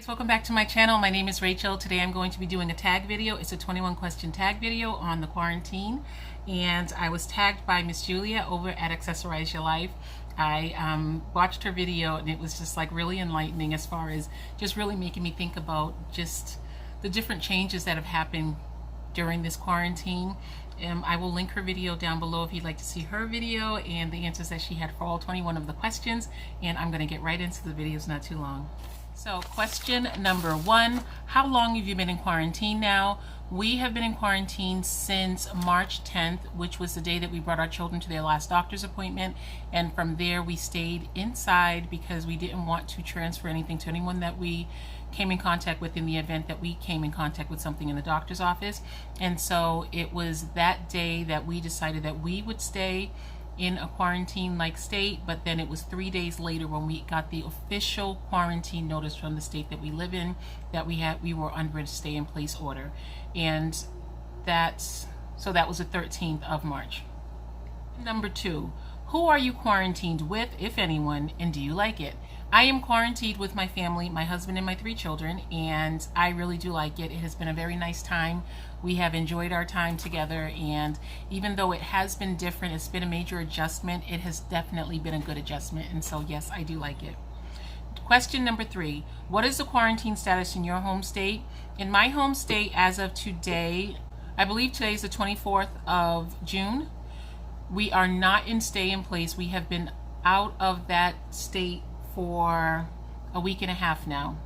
Guys, welcome back to my channel. My name is Rachel. Today I'm going to be doing a tag video. It's a 21 question tag video on the quarantine, and I was tagged by Miss Julia over at Accessorize Your Life. I watched her video and it was just like really enlightening as far as just really making me think about just the different changes that have happened during this quarantine. I will link her video down below if you'd like to see her video and the answers that she had for all 21 of the questions, and I'm going to get right into the videos, not too long. So question number 1, how long have you been in quarantine now? We have been in quarantine since March 10th, which was the day that we brought our children to their last doctor's appointment. And from there we stayed inside because we didn't want to transfer anything to anyone that we came in contact with in the event that we came in contact with something in the doctor's office. And so it was that day that we decided that we would stay in a quarantine-like state, but then it was 3 days later when we got the official quarantine notice from the state that we live in that we were under a stay-in-place order, and that was the 13th of March. Number 2, who are you quarantined with, if anyone, and do you like it? I am quarantined with my family, my husband and my 3 children, and I really do like it. It has been a very nice time. We have enjoyed our time together, and even though it has been different, it's been a major adjustment, it has definitely been a good adjustment, and so yes, I do like it. Question number 3, what is the quarantine status in your home state? In my home state, as of today, I believe today is the 24th of June, we are not in stay in place. We have been out of that state for a week and a half now.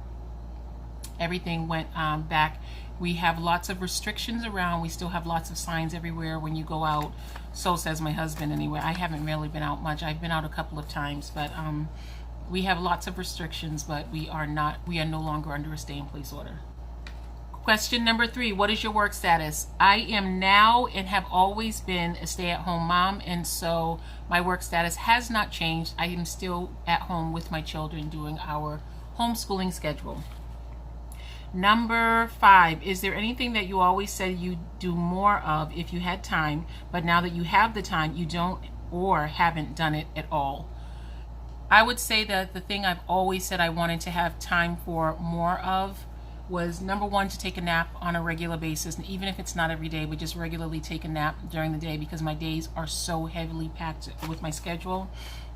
Everything went back. We have lots of restrictions around. We still have lots of signs everywhere when you go out. So says my husband anyway. I haven't really been out much. I've been out a couple of times, but we have lots of restrictions, but we are no longer under a stay-in-place order. Question number 3, what is your work status? I am now and have always been a stay-at-home mom, and so my work status has not changed. I am still at home with my children doing our homeschooling schedule. Number 5, is there anything that you always said you do more of if you had time, but now that you have the time, you don't or haven't done it at all? I would say that the thing I've always said I wanted to have time for more of was, number 1, to take a nap on a regular basis, and even if it's not every day, but just regularly take a nap during the day, because my days are so heavily packed with my schedule,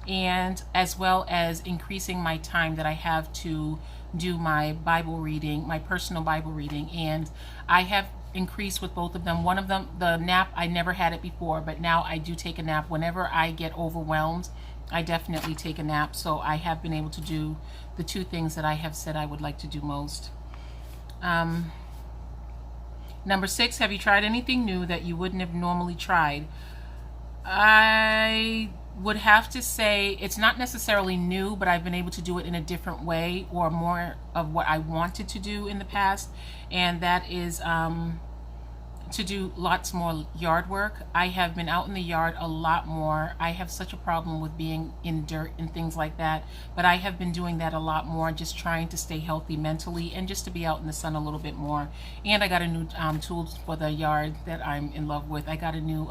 and as well as increasing my time that I have to do my Bible reading, my personal Bible reading, and I have increased with both of them. One of them, the nap, I never had it before, but now I do take a nap. Whenever I get overwhelmed, I definitely take a nap, so I have been able to do the 2 things that I have said I would like to do most. Number 6, have you tried anything new that you wouldn't have normally tried? I would have to say it's not necessarily new, but I've been able to do it in a different way, or more of what I wanted to do in the past, and that is to do lots more yard work. I have been out in the yard a lot more. I have such a problem with being in dirt and things like that, but I have been doing that a lot more, just trying to stay healthy mentally and just to be out in the sun a little bit more. And I got a new tool for the yard that I'm in love with. I got a new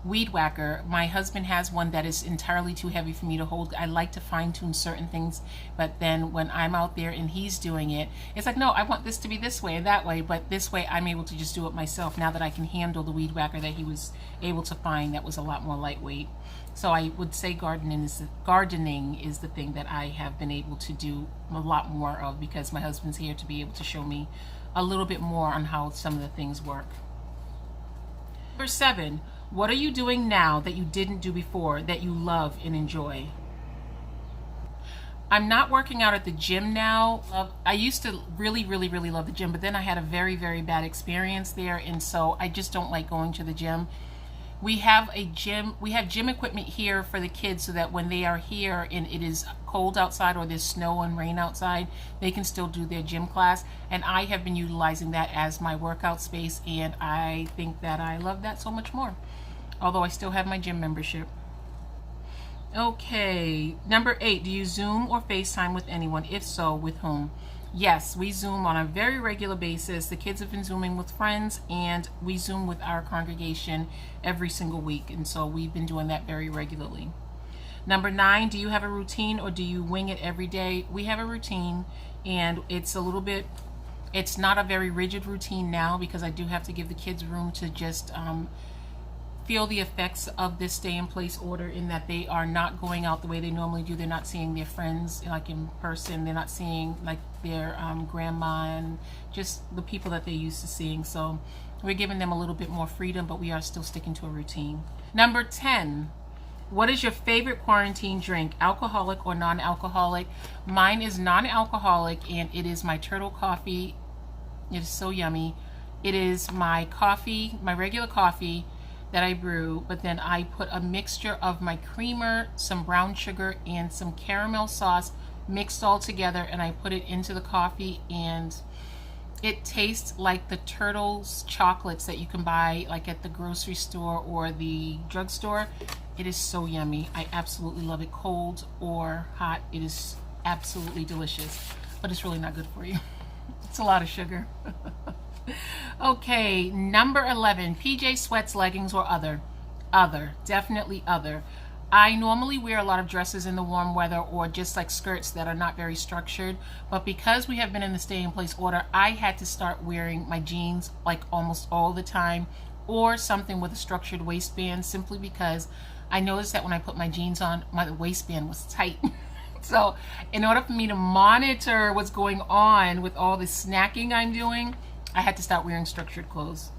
weed whacker. My husband has one that is entirely too heavy for me to hold. I like to fine-tune certain things, but then when I'm out there and he's doing it, it's like, no, I want this to be this way and that way, but this way I'm able to just do it myself now that I can handle the weed whacker that he was able to find that was a lot more lightweight. So I would say gardening is the thing that I have been able to do a lot more of, because my husband's here to be able to show me a little bit more on how some of the things work. Number 7, what are you doing now that you didn't do before that you love and enjoy? I'm not working out at the gym now. I used to really love the gym, but then I had a very bad experience there, and so I just don't like going to the gym. We have gym equipment here for the kids, so that when they are here and it is cold outside or there's snow and rain outside, they can still do their gym class, and I have been utilizing that as my workout space, and I think that I love that so much more, although I still have my gym membership. Okay, number 8, do you Zoom or FaceTime with anyone? If so, with whom? Yes, we Zoom on a very regular basis. The kids have been Zooming with friends, and we Zoom with our congregation every single week, and so we've been doing that very regularly. Number 9, do you have a routine or do you wing it every day? We have a routine, and it's a little bit, it's not a very rigid routine now because I do have to give the kids room to just feel the effects of this stay in place order, in that they are not going out the way they normally do. They're not seeing their friends like in person. They're not seeing like their grandma and just the people that they're used to seeing. So we're giving them a little bit more freedom, but we are still sticking to a routine. Number 10, what is your favorite quarantine drink, alcoholic or non-alcoholic? Mine is non-alcoholic, and it is my turtle coffee. It is so yummy. It is my coffee, my regular coffee that I brew, but then I put a mixture of my creamer, some brown sugar, and some caramel sauce mixed all together, and I put it into the coffee, and it tastes like the Turtles chocolates that you can buy like at the grocery store or the drugstore. It is so yummy. I absolutely love it, cold or hot. It is absolutely delicious, but it's really not good for you. It's a lot of sugar. Okay, number 11, PJ sweats, leggings, or other. Other, definitely other. I normally wear a lot of dresses in the warm weather, or just like skirts that are not very structured, but because we have been in the stay in place order, I had to start wearing my jeans like almost all the time, or something with a structured waistband, simply because I noticed that when I put my jeans on, my waistband was tight. So in order for me to monitor what's going on with all the snacking I'm doing, I had to start wearing structured clothes.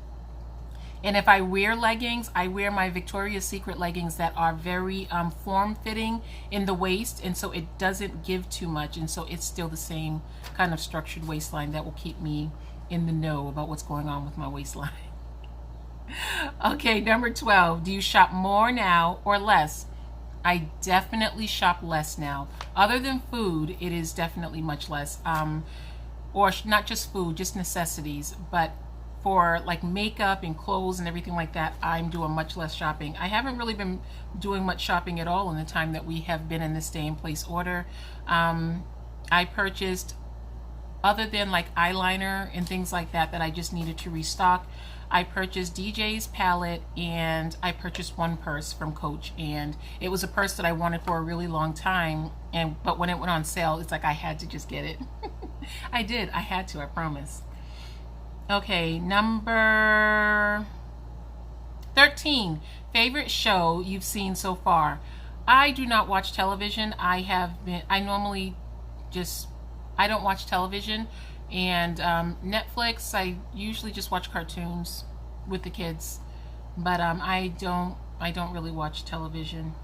And if I wear leggings, I wear my Victoria's Secret leggings that are very form-fitting in the waist, and so it doesn't give too much, and so it's still the same kind of structured waistline that will keep me in the know about what's going on with my waistline. Okay, number 12, do you shop more now or less? I definitely shop less now. Other than food, it is definitely much less. Or not just food, just necessities, but for like makeup and clothes and everything like that, I'm doing much less shopping. I haven't really been doing much shopping at all in the time that we have been in this stay in place order. I purchased, other than like eyeliner and things like that that I just needed to restock, I purchased DJ's palette, and I purchased one purse from Coach, and it was a purse that I wanted for a really long time, but when it went on sale, it's like I had to just get it. I did. I had to, I promise. Okay, number 13. Favorite show you've seen so far? I do not watch television. I don't watch television. And Netflix, I usually just watch cartoons with the kids. But I don't really watch television.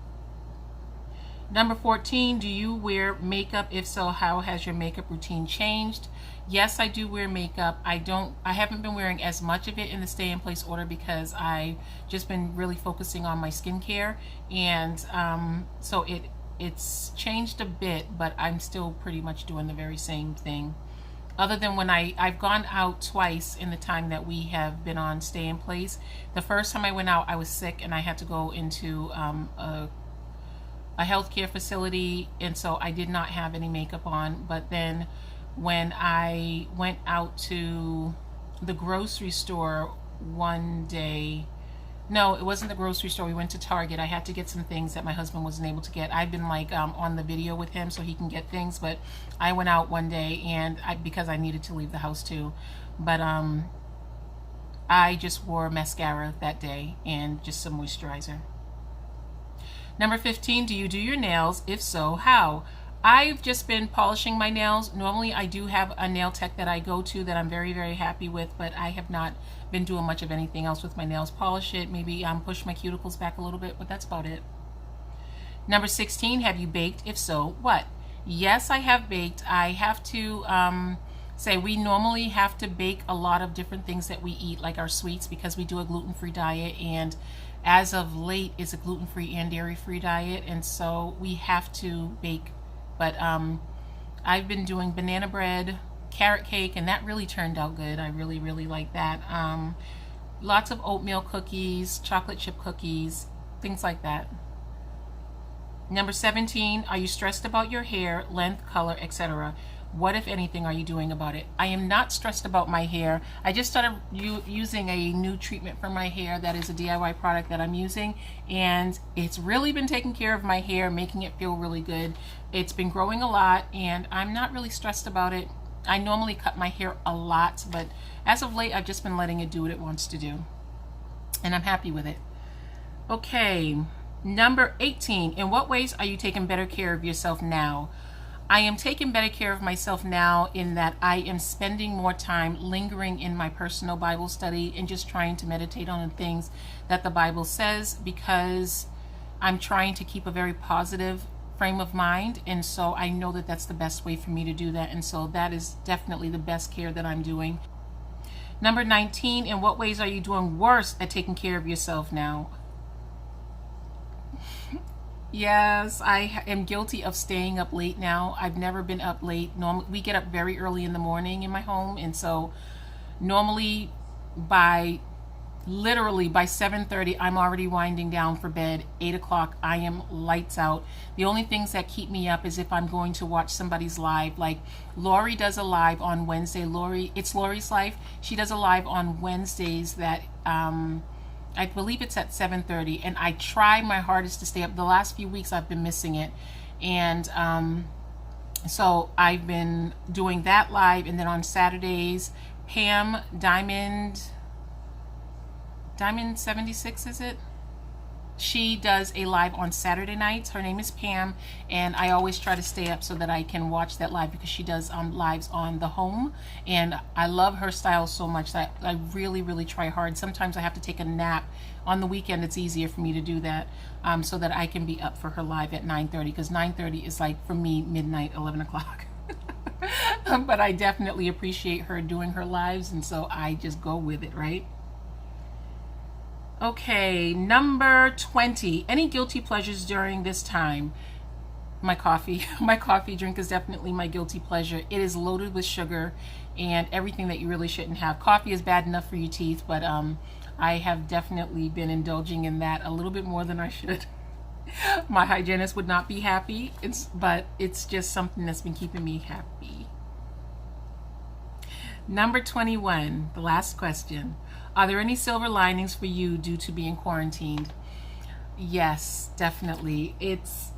Number 14, do you wear makeup? If so, how has your makeup routine changed? Yes, I do wear makeup. I haven't been wearing as much of it in the stay in place order because I've just been really focusing on my skincare, and so it's changed a bit, but I'm still pretty much doing the very same thing. Other than when I've gone out twice in the time that we have been on stay in place. The first time I went out, I was sick and I had to go into a healthcare facility, and so I did not have any makeup on. But then when I went out to the grocery store one day, no, it wasn't the grocery store, we went to Target. I had to get some things that my husband wasn't able to get. I've been like on the video with him so he can get things, but I went out one day and because I needed to leave the house too, but I just wore mascara that day and just some moisturizer. Number 15, do you do your nails? If so, how? I've just been polishing my nails. Normally I do have a nail tech that I go to that I'm very, very happy with, but I have not been doing much of anything else with my nails. Polish it, maybe push my cuticles back a little bit, but that's about it. Number 16, have you baked? If so, what? Yes, I have baked. I have to say we normally have to bake a lot of different things that we eat, like our sweets, because we do a gluten-free diet, and as of late it's a gluten-free and dairy-free diet, and so we have to bake. But I've been doing banana bread, carrot cake, and that really turned out good. I really, really like that. Lots of oatmeal cookies, chocolate chip cookies, things like that. Number 17, are you stressed about your hair, length, color, etc.? What, if anything, are you doing about it? I am not stressed about my hair. I just started using a new treatment for my hair that is a DIY product that I'm using, and it's really been taking care of my hair, making it feel really good. It's been growing a lot, and I'm not really stressed about it. I normally cut my hair a lot, but as of late, I've just been letting it do what it wants to do, and I'm happy with it. Okay, number 18. In what ways are you taking better care of yourself now? I am taking better care of myself now in that I am spending more time lingering in my personal Bible study and just trying to meditate on the things that the Bible says, because I'm trying to keep a very positive frame of mind, and so I know that that's the best way for me to do that, and so that is definitely the best care that I'm doing. Number 19, in what ways are you doing worse at taking care of yourself now? Yes, I am guilty of staying up late now. I've never been up late. Normally, we get up very early in the morning in my home, and so normally literally by 7:30, I'm already winding down for bed. 8 o'clock, I am lights out. The only things that keep me up is if I'm going to watch somebody's live. Like Lori does a live on Wednesday. It's Lori's Life. She does a live on Wednesdays that I believe it's at 7:30, and I try my hardest to stay up. The last few weeks I've been missing it, and so I've been doing that live. And then on Saturdays, Pam Diamond 76, is it? She does a live on Saturday nights. Her name is Pam, and I always try to stay up so that I can watch that live, because she does lives on the home, and I love her style so much that I really, really try hard. Sometimes I have to take a nap. On the weekend, it's easier for me to do that, so that I can be up for her live at 9:30, because 9:30 is like, for me, midnight, 11 o'clock. But I definitely appreciate her doing her lives, and so I just go with it, right? Okay, number 20. Any guilty pleasures during this time? My coffee. My coffee drink is definitely my guilty pleasure. It is loaded with sugar and everything that you really shouldn't have. Coffee is bad enough for your teeth, but I have definitely been indulging in that a little bit more than I should. My hygienist would not be happy, but it's just something that's been keeping me happy. Number 21, the last question. Are there any silver linings for you due to being quarantined? Yes, definitely. It's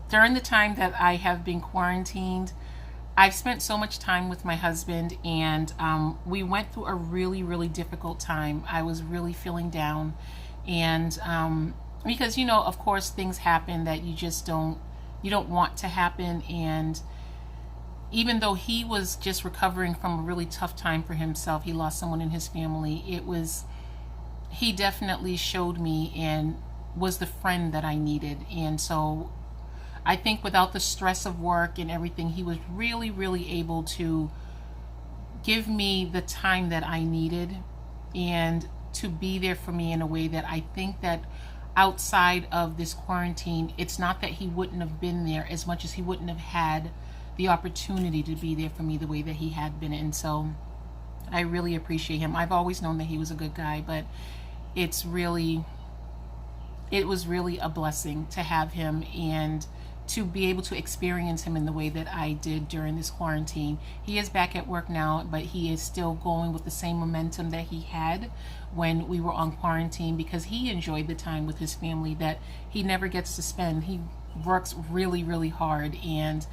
during the time that I have been quarantined, I've spent so much time with my husband, and we went through a really, really difficult time. I was really feeling down, and because, you know, of course, things happen that you don't want to happen, and even though he was just recovering from a really tough time for himself, he lost someone in his family, he definitely showed me and was the friend that I needed. And so I think without the stress of work and everything, he was really, really able to give me the time that I needed and to be there for me in a way that I think that outside of this quarantine, it's not that he wouldn't have been there as much as he wouldn't have had the opportunity to be there for me the way that he had been. And so I really appreciate him. I've always known that he was a good guy, but it was really a blessing to have him and to be able to experience him in the way that I did during this quarantine. He is back at work now, but he is still going with the same momentum that he had when we were on quarantine, because he enjoyed the time with his family that he never gets to spend. He works really, really hard, and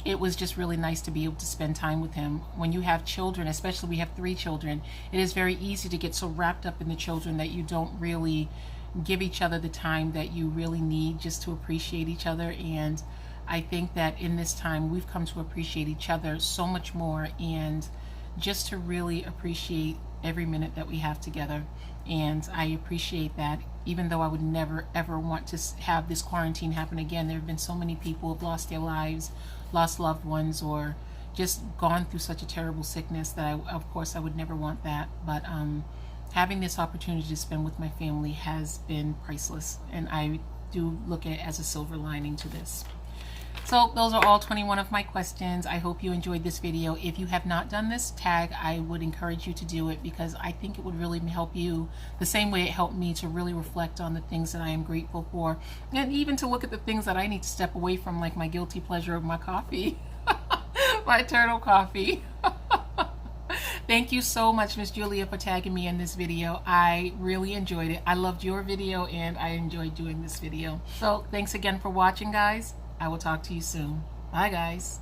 it was just really nice to be able to spend time with him. When you have children, especially we have 3 children, it is very easy to get so wrapped up in the children that you don't really give each other the time that you really need just to appreciate each other. And I think that in this time we've come to appreciate each other so much more, and just to really appreciate every minute that we have together. And I appreciate that, even though I would never ever want to have this quarantine happen again. There have been so many people who have lost their lives, lost loved ones, or just gone through such a terrible sickness that of course I would never want that. But having this opportunity to spend with my family has been priceless, and I do look at it as a silver lining to this. So those are all 21 of my questions. I hope you enjoyed this video. If you have not done this tag, I would encourage you to do it because I think it would really help you the same way it helped me to really reflect on the things that I am grateful for, and even to look at the things that I need to step away from, like my guilty pleasure of my coffee, my turtle coffee. Thank you so much, Miss Julia, for tagging me in this video. I really enjoyed it. I loved your video and I enjoyed doing this video. So thanks again for watching, guys. I will talk to you soon. Bye, guys.